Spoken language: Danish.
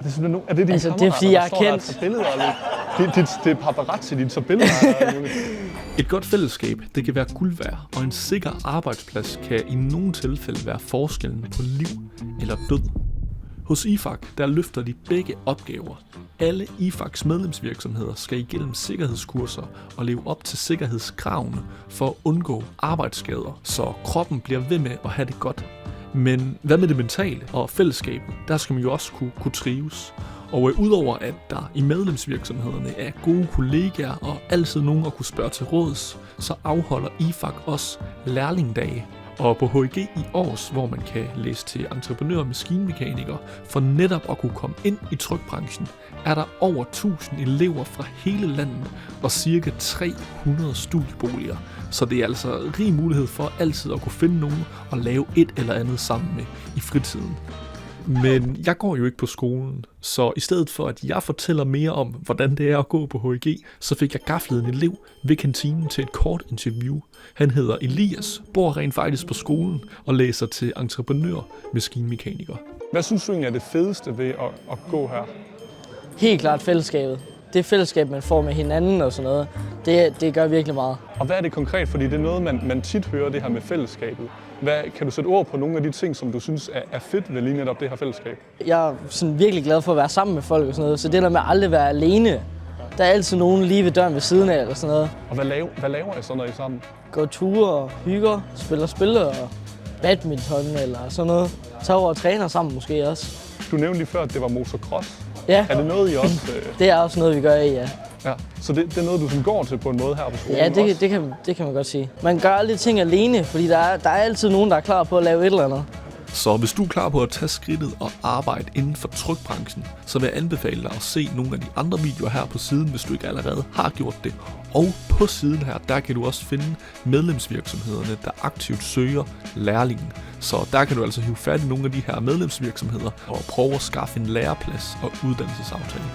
Det er, simpelthen er det dine Altså, kammerater, det er, fordi jeg der er står der og kendt. tager billeder? Det er paparazzi, de tager billeder af. Et godt fællesskab, det kan være guld værd, og en sikker arbejdsplads kan i nogle tilfælde være forskellen på liv eller død. Hos IFAC, der løfter de begge opgaver. Alle IFACs medlemsvirksomheder skal igennem sikkerhedskurser og leve op til sikkerhedskravene for at undgå arbejdsskader, så kroppen bliver ved med at have det godt. Men hvad med det mentale og fællesskabet? Der skal man jo også kunne trives. Og udover at der i medlemsvirksomhederne er gode kollegaer og altid nogen at kunne spørge til råds, så afholder IFAC også lærlingdage. Og på HIG i Aars, hvor man kan læse til entreprenør og maskinmekaniker, for netop at kunne komme ind i trykbranchen, er der over 1000 elever fra hele landet og ca. 300 studieboliger. Så det er altså rig mulighed for altid at kunne finde nogen og lave et eller andet sammen med i fritiden. Men jeg går jo ikke på skolen, så i stedet for at jeg fortæller mere om, hvordan det er at gå på HIG, så fik jeg gaflet en elev ved kantinen til et kort interview. Han hedder Elias, bor rent faktisk på skolen og læser til entreprenør maskinmekaniker. Hvad synes du egentlig er det fedeste ved at gå her? Helt klart fællesskabet. Det fællesskab, man får med hinanden og sådan noget, det gør virkelig meget. Og hvad er det konkret? Fordi det er noget, man tit hører, det her med fællesskabet. Kan du sætte ord på nogle af de ting, som du synes er fedt ved lige netop det her fællesskab? Jeg er sådan virkelig glad for at være sammen med folk og sådan noget, så det der med at aldrig være alene, der er altid nogen lige ved døren ved siden af eller sådan noget. Og hvad laver I så, når I er sammen? Går ture og hygger, spiller spil og badminton eller sådan noget. Tager over og træner sammen måske også. Du nævnte lige før, at det var motocross. Ja. Er det noget, I også... Det er også noget, vi gør i, ja. Ja. Så det er noget, du sådan går til på en måde her på skolen? Ja, det kan man godt sige. Man gør aldrig ting alene, fordi der er altid nogen, der er klar på at lave et eller andet. Så hvis du er klar på at tage skridtet og arbejde inden for trykbranchen, så vil jeg anbefale dig at se nogle af de andre videoer her på siden, hvis du ikke allerede har gjort det. Og på siden her, der kan du også finde medlemsvirksomhederne, der aktivt søger lærlingen. Så der kan du altså hive fat i nogle af de her medlemsvirksomheder og prøve at skaffe en læreplads og uddannelsesaftale.